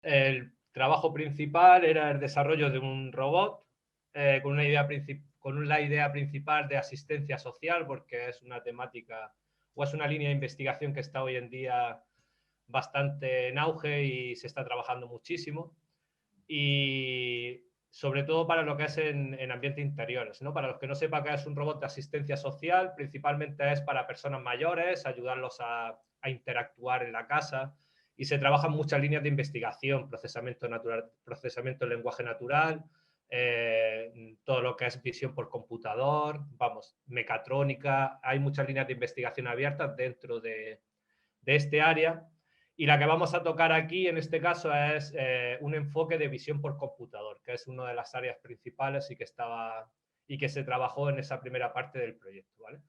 el trabajo principal era el desarrollo de un robot con una idea principal de asistencia social, porque es una temática o es una línea de investigación que está hoy en día bastante en auge y se está trabajando muchísimo. Y sobre todo para lo que es en ambientes interiores, ¿no? Para los que no sepan qué es un robot de asistencia social, principalmente es para personas mayores, ayudarlos a interactuar en la casa, y se trabajan muchas líneas de investigación, procesamiento natural, procesamiento del lenguaje natural, todo lo que es visión por computador, vamos, mecatrónica, hay muchas líneas de investigación abiertas dentro de este área. Y la que vamos a tocar aquí, en este caso, es un enfoque de visión por computador, que es una de las áreas principales y que se trabajó en esa primera parte del proyecto, ¿vale?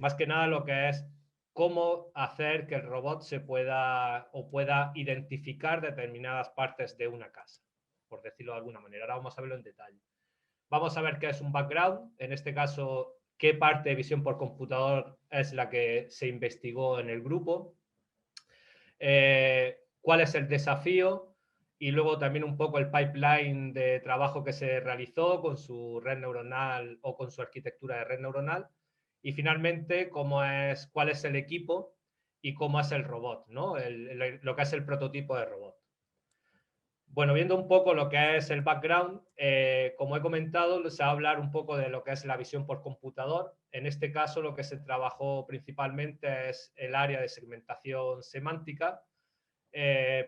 Más que nada lo que es cómo hacer que el robot pueda identificar determinadas partes de una casa, por decirlo de alguna manera. Ahora vamos a verlo en detalle. Vamos a ver qué es un background, en este caso, qué parte de visión por computador es la que se investigó en el grupo, cuál es el desafío y luego también un poco el pipeline de trabajo que se realizó con su red neuronal o con su arquitectura de red neuronal, y finalmente cuál es el equipo y cómo es el robot, ¿no? Lo que es el prototipo de robot. Bueno, viendo un poco lo que es el background, como he comentado, se va a hablar un poco de lo que es la visión por computador. En este caso, lo que se trabajó principalmente es el área de segmentación semántica.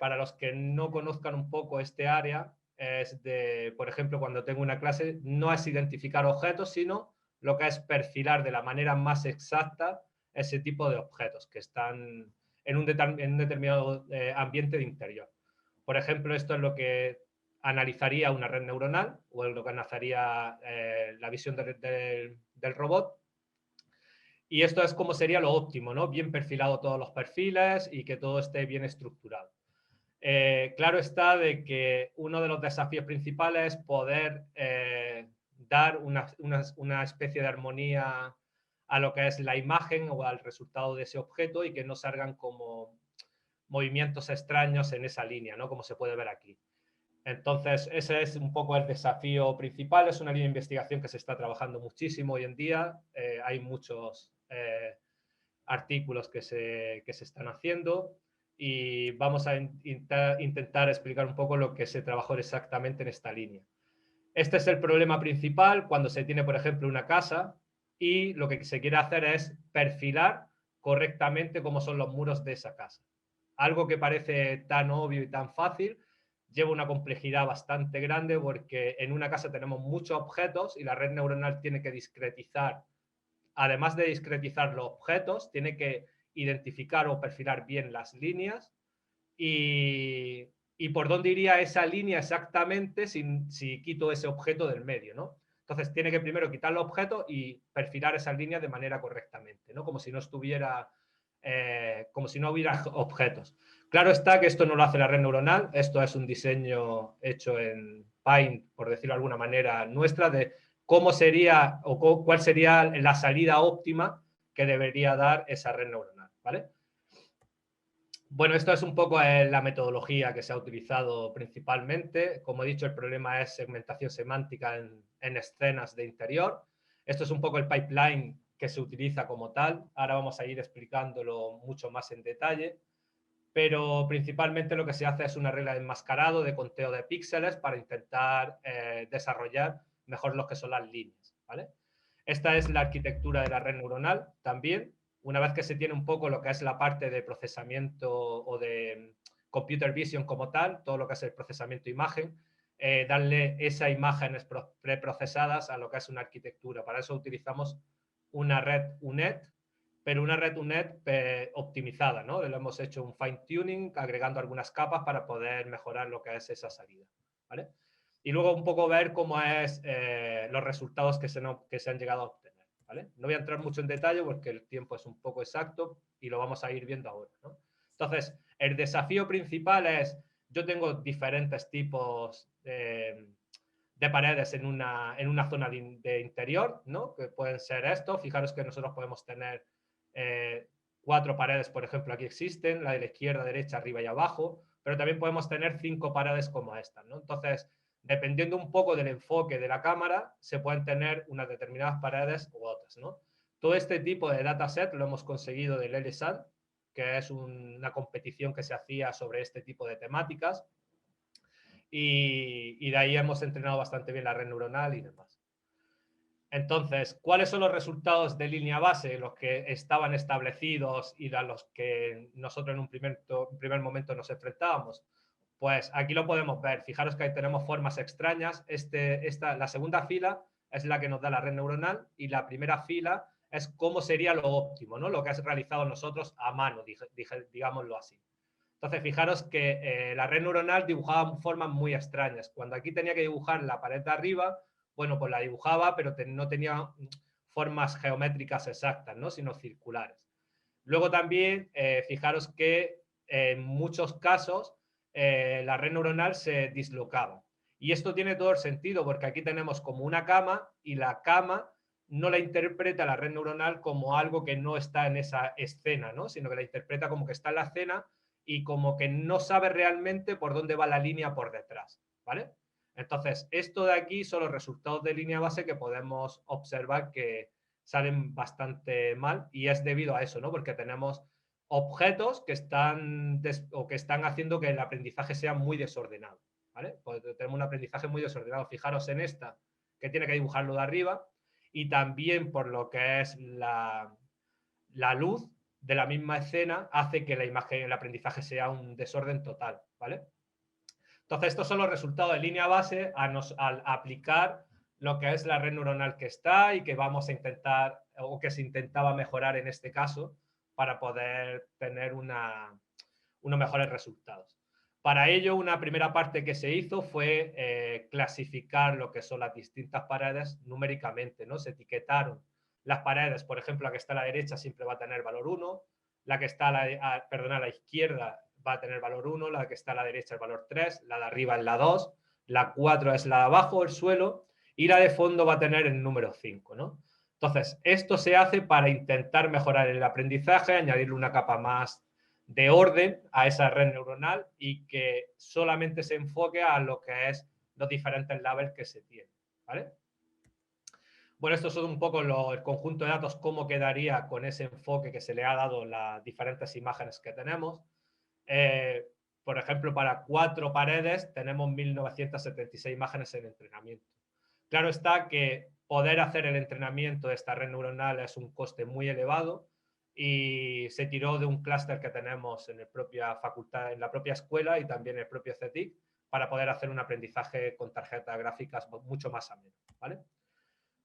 Para los que no conozcan un poco este área, por ejemplo, cuando tengo una clase, no es identificar objetos, sino lo que es perfilar de la manera más exacta ese tipo de objetos que están en un determinado ambiente de interior. Por ejemplo, esto es lo que analizaría una red neuronal o lo que analizaría la visión del robot. Y esto es como sería lo óptimo, ¿no? Bien perfilado todos los perfiles y que todo esté bien estructurado. Claro está de que uno de los desafíos principales es poder dar una especie de armonía a lo que es la imagen o al resultado de ese objeto y que no salgan como movimientos extraños en esa línea, ¿no? Como se puede ver aquí. Entonces, ese es un poco el desafío principal. Es una línea de investigación que se está trabajando muchísimo hoy en día. Hay muchos artículos que se están haciendo y vamos a intentar explicar un poco lo que se trabajó exactamente en esta línea. Este es el problema principal cuando se tiene, por ejemplo, una casa y lo que se quiere hacer es perfilar correctamente cómo son los muros de esa casa. Algo que parece tan obvio y tan fácil lleva una complejidad bastante grande porque en una casa tenemos muchos objetos y la red neuronal tiene que discretizar, además de discretizar los objetos, tiene que identificar o perfilar bien las líneas y por dónde iría esa línea exactamente si quito ese objeto del medio, ¿no? Entonces tiene que primero quitar los objetos y perfilar esas líneas de manera correctamente, ¿no? Como si no estuviera, como si no hubiera objetos. Claro está que esto no lo hace la red neuronal, esto es un diseño hecho en Paint, por decirlo de alguna manera, nuestra, de cómo sería o cuál sería la salida óptima que debería dar esa red neuronal, ¿vale? Bueno, esto es un poco la metodología que se ha utilizado principalmente. Como he dicho, el problema es segmentación semántica en escenas de interior. Esto es un poco el pipeline que se utiliza como tal. Ahora vamos a ir explicándolo mucho más en detalle. Pero principalmente lo que se hace es una regla de enmascarado, de conteo de píxeles para intentar desarrollar mejor lo que son las líneas, ¿vale? Esta es la arquitectura de la red neuronal también. Una vez que se tiene un poco lo que es la parte de procesamiento o de computer vision como tal, todo lo que es el procesamiento de imagen, darle esas imágenes preprocesadas a lo que es una arquitectura. Para eso utilizamos una red UNet, pero una red UNet optimizada, ¿no? Le hemos hecho un fine tuning agregando algunas capas para poder mejorar lo que es esa salida, ¿vale? Y luego un poco ver cómo es los resultados que se han llegado a obtener, ¿vale? No voy a entrar mucho en detalle porque el tiempo es un poco exacto y lo vamos a ir viendo ahora, ¿no? Entonces, el desafío principal es, yo tengo diferentes tipos de paredes en una zona de interior, ¿no? Que pueden ser estos. Fijaros que nosotros podemos tener 4 paredes, por ejemplo, aquí existen, la de la izquierda, derecha, arriba y abajo. pero también podemos tener 5 paredes como estas, ¿no? Entonces, dependiendo un poco del enfoque de la cámara, se pueden tener unas determinadas paredes u otras, ¿no? Todo este tipo de dataset lo hemos conseguido del LSAT, que es una competición que se hacía sobre este tipo de temáticas, y de ahí hemos entrenado bastante bien la red neuronal y demás. Entonces, ¿cuáles son los resultados de línea base, los que estaban establecidos y a los que nosotros en un primer momento nos enfrentábamos? Pues aquí lo podemos ver. Fijaros que ahí tenemos formas extrañas. La segunda fila es la que nos da la red neuronal y la primera fila es cómo sería lo óptimo, ¿no? Lo que has realizado nosotros a mano, digámoslo así. Entonces, fijaros que la red neuronal dibujaba formas muy extrañas. Cuando aquí tenía que dibujar la pared de arriba, bueno, pues la dibujaba, pero no tenía formas geométricas exactas, ¿no? Sino circulares. Luego también, fijaros que en muchos casos la red neuronal se dislocaba. Y esto tiene todo el sentido, porque aquí tenemos como una cama y la cama no la interpreta la red neuronal como algo que no está en esa escena, ¿no? Sino que la interpreta como que está en la escena y como que no sabe realmente por dónde va la línea por detrás, ¿vale? Entonces, esto de aquí son los resultados de línea base que podemos observar que salen bastante mal y es debido a eso, ¿no? Porque tenemos objetos que están haciendo que el aprendizaje sea muy desordenado, ¿vale? Pues tenemos un aprendizaje muy desordenado. Fijaros en esta, que tiene que dibujarlo de arriba, y también por lo que es la luz de la misma escena hace que la imagen, el aprendizaje sea un desorden total, ¿vale? Entonces, estos son los resultados de línea base al aplicar lo que es la red neuronal que está y que vamos a intentar, o que se intentaba mejorar en este caso, para poder tener unos mejores resultados. Para ello, una primera parte que se hizo fue clasificar lo que son las distintas paredes numéricamente, ¿no? Se etiquetaron las paredes, por ejemplo, la que está a la derecha siempre va a tener valor 1, la que está a la izquierda va a tener valor 1, la que está a la derecha el valor 3, la de arriba es la 2, la 4 es la de abajo, el suelo, y la de fondo va a tener el número 5, ¿no? Entonces, esto se hace para intentar mejorar el aprendizaje, añadirle una capa más de orden a esa red neuronal y que solamente se enfoque a lo que es los diferentes levels que se tienen, ¿vale? Bueno, estos son un poco el conjunto de datos, cómo quedaría con ese enfoque que se le ha dado las diferentes imágenes que tenemos. Por ejemplo, para 4 paredes tenemos 1976 imágenes en entrenamiento. Claro está que poder hacer el entrenamiento de esta red neuronal es un coste muy elevado y se tiró de un clúster que tenemos en la propia facultad, en la propia escuela y también en el propio CETIC para poder hacer un aprendizaje con tarjetas gráficas mucho más ameno, ¿vale?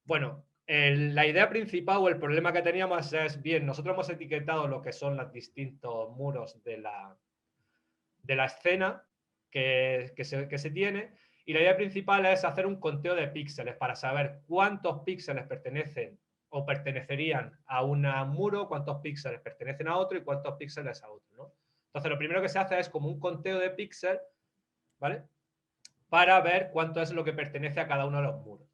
Bueno, la idea principal o el problema que teníamos es, bien, nosotros hemos etiquetado lo que son los distintos muros de la escena que se tiene, y la idea principal es hacer un conteo de píxeles para saber cuántos píxeles pertenecen o pertenecerían a un muro, cuántos píxeles pertenecen a otro y cuántos píxeles a otro, ¿no? Entonces, lo primero que se hace es como un conteo de píxeles, ¿vale? Para ver cuánto es lo que pertenece a cada uno de los muros.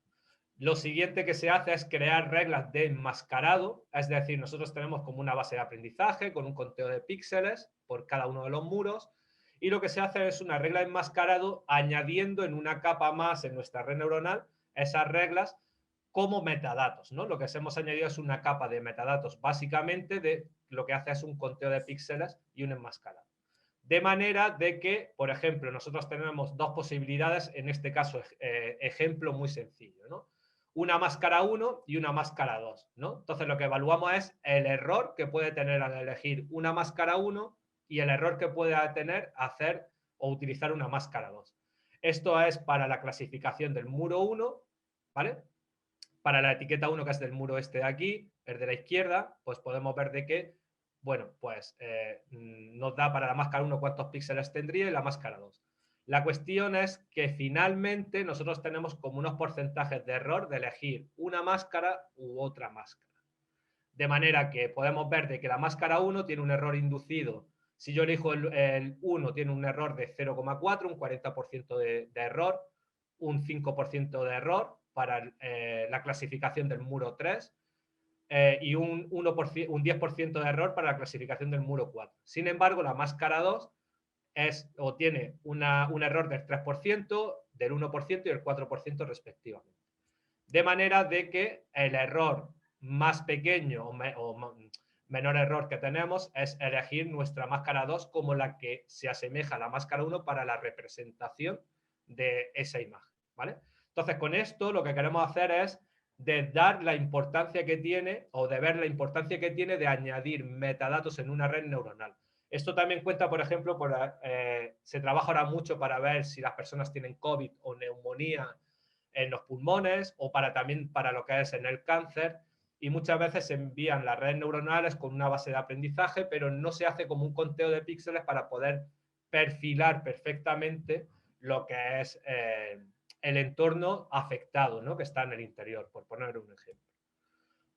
Lo siguiente que se hace es crear reglas de enmascarado, es decir, nosotros tenemos como una base de aprendizaje con un conteo de píxeles por cada uno de los muros, y lo que se hace es una regla de enmascarado añadiendo en una capa más en nuestra red neuronal esas reglas como metadatos, ¿no? Lo que hemos añadido es una capa de metadatos, básicamente de lo que hace es un conteo de píxeles y un enmascarado. De manera de que, por ejemplo, nosotros tenemos dos posibilidades, en este caso, ejemplo muy sencillo, ¿no? Una máscara 1 y una máscara 2, ¿no? Entonces, lo que evaluamos es el error que puede tener al elegir una máscara 1 y el error que puede tener hacer o utilizar una máscara 2. Esto es para la clasificación del muro 1, ¿vale? Para la etiqueta 1, que es del muro este de aquí, el de la izquierda, pues podemos ver de que, bueno, pues nos da para la máscara 1 cuántos píxeles tendría y la máscara 2. La cuestión es que finalmente nosotros tenemos como unos porcentajes de error de elegir una máscara u otra máscara. De manera que podemos ver de que la máscara 1 tiene un error inducido. Si yo elijo el 1, tiene un error de 0,4, un 40% de error, un 5% de error para la clasificación del muro 3 y un 10% de error para la clasificación del muro 4. Sin embargo, la máscara 2 o tiene un error del 3%, del 1% y el 4% respectivamente. De manera de que el error más pequeño o menor error que tenemos es elegir nuestra máscara 2 como la que se asemeja a la máscara 1 para la representación de esa imagen, ¿vale? Entonces, con esto lo que queremos hacer es de dar la importancia que tiene o de ver la importancia que tiene de añadir metadatos en una red neuronal. Esto también cuenta, por ejemplo, se trabaja ahora mucho para ver si las personas tienen COVID o neumonía en los pulmones o también para lo que es en el cáncer, y muchas veces se envían las redes neuronales con una base de aprendizaje, pero no se hace como un conteo de píxeles para poder perfilar perfectamente lo que es el entorno afectado, ¿no? Que está en el interior, por poner un ejemplo.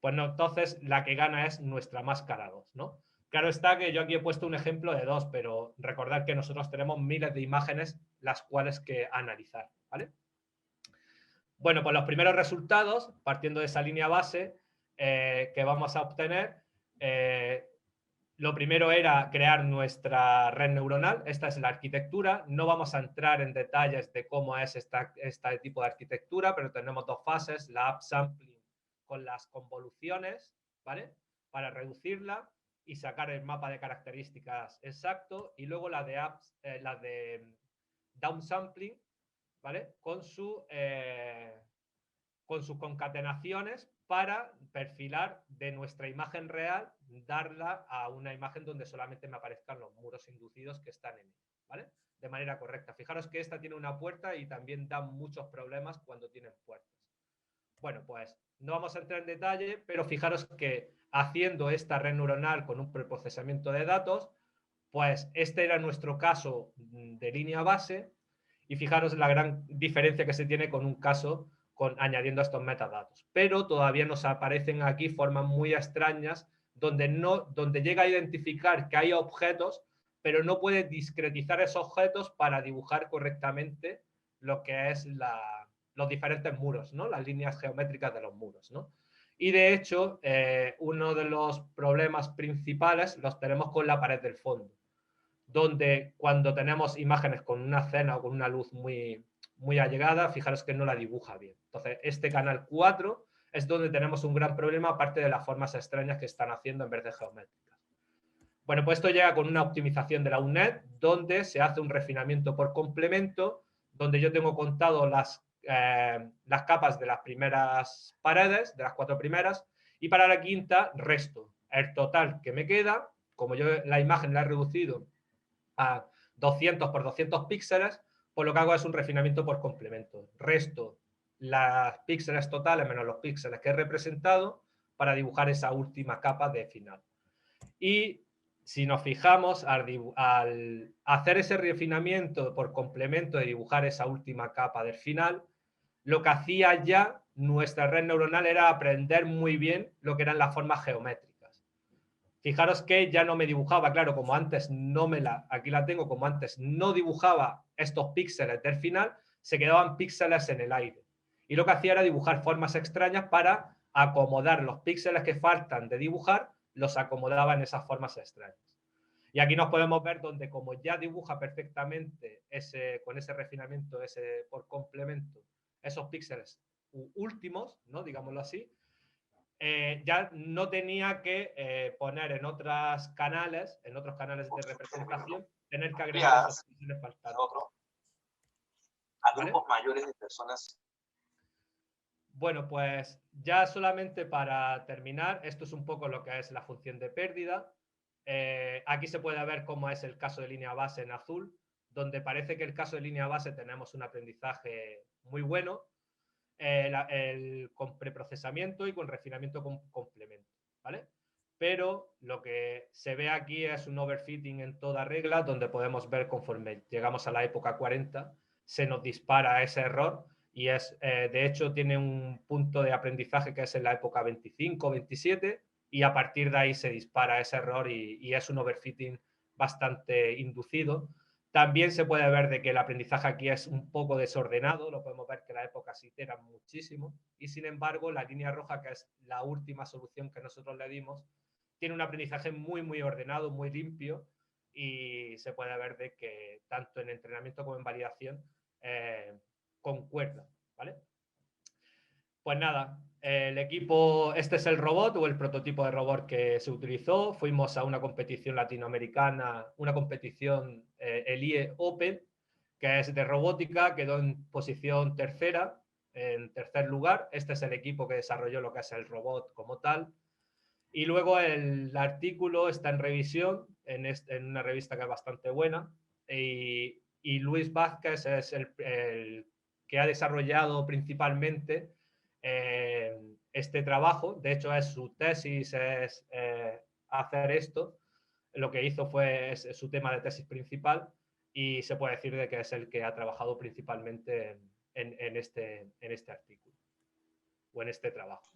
Pues no, entonces la que gana es nuestra máscara 2, ¿no? Claro está que yo aquí he puesto un ejemplo de 2, pero recordad que nosotros tenemos miles de imágenes las cuales que analizar, ¿vale? Bueno, pues los primeros resultados, partiendo de esa línea base que vamos a obtener, lo primero era crear nuestra red neuronal. Esta es la arquitectura. No vamos a entrar en detalles de cómo es este tipo de arquitectura, pero tenemos dos fases, la upsampling con las convoluciones, ¿vale? Para reducirla y sacar el mapa de características exacto, y luego la de downsampling, ¿vale? Con sus concatenaciones para perfilar de nuestra imagen real, darla a una imagen donde solamente me aparezcan los muros inducidos que están en ella, ¿vale? De manera correcta. Fijaros que esta tiene una puerta y también da muchos problemas cuando tienen puertas. Bueno, pues no vamos a entrar en detalle, pero fijaros que haciendo esta red neuronal con un preprocesamiento de datos, pues este era nuestro caso de línea base, y fijaros la gran diferencia que se tiene con un caso añadiendo estos metadatos. Pero todavía nos aparecen aquí formas muy extrañas donde llega a identificar que hay objetos, pero no puede discretizar esos objetos para dibujar correctamente lo que es los diferentes muros, ¿no? Las líneas geométricas de los muros, ¿no? Y de hecho, uno de los problemas principales los tenemos con la pared del fondo, donde cuando tenemos imágenes con una escena o con una luz muy, muy allegada, fijaros que no la dibuja bien. Entonces, este canal 4 es donde tenemos un gran problema, aparte de las formas extrañas que están haciendo en vez de geométricas. Bueno, pues esto llega con una optimización de la UNED, donde se hace un refinamiento por complemento, donde yo tengo contado las capas de las primeras paredes, de las 4 primeras, y para la quinta resto el total que me queda. Como yo la imagen la he reducido a 200 por 200 píxeles, pues lo que hago es un refinamiento por complemento. Resto las píxeles totales menos los píxeles que he representado para dibujar esa última capa de final. Y si nos fijamos, al hacer ese refinamiento por complemento de dibujar esa última capa del final, lo que hacía ya nuestra red neuronal era aprender muy bien lo que eran las formas geométricas. Fijaros que ya no me dibujaba, claro, como antes aquí la tengo, como antes no dibujaba estos píxeles del final, se quedaban píxeles en el aire. Y lo que hacía era dibujar formas extrañas para acomodar los píxeles que faltan de dibujar, los acomodaba en esas formas extrañas. Y aquí nos podemos ver donde, como ya dibuja perfectamente con ese refinamiento por complemento, esos píxeles últimos, ¿no? Digámoslo así, ya no tenía que poner en otros canales de representación, tener que agregar esos píxeles faltantes. A grupos mayores de personas. Bueno, pues ya solamente para terminar, esto es un poco lo que es la función de pérdida. Aquí se puede ver cómo es el caso de línea base en azul, donde parece que el caso de línea base tenemos un aprendizaje muy bueno, con preprocesamiento y con refinamiento con complemento, ¿vale? Pero lo que se ve aquí es un overfitting en toda regla, donde podemos ver conforme llegamos a la época 40, se nos dispara ese error, y de hecho tiene un punto de aprendizaje que es en la época 25, 27, y a partir de ahí se dispara ese error y es un overfitting bastante inducido. También se puede ver de que el aprendizaje aquí es un poco desordenado, lo podemos ver que la época se itera muchísimo, y sin embargo la línea roja, que es la última solución que nosotros le dimos, tiene un aprendizaje muy, muy ordenado, muy limpio, y se puede ver de que tanto en entrenamiento como en validación concuerdan, ¿vale? Pues nada, el equipo, este es el robot o el prototipo de robot que se utilizó. Fuimos a una competición latinoamericana, una competición, el IE Open, que es de robótica, quedó en posición tercera, en tercer lugar. Este es el equipo que desarrolló lo que es el robot como tal. Y luego el artículo está en revisión en una revista que es bastante buena. Y Luis Vázquez es el que ha desarrollado principalmente este trabajo. De hecho, es su tesis, es hacer esto. Lo que hizo fue su tema de tesis principal y se puede decir de que es el que ha trabajado principalmente en este artículo o en este trabajo.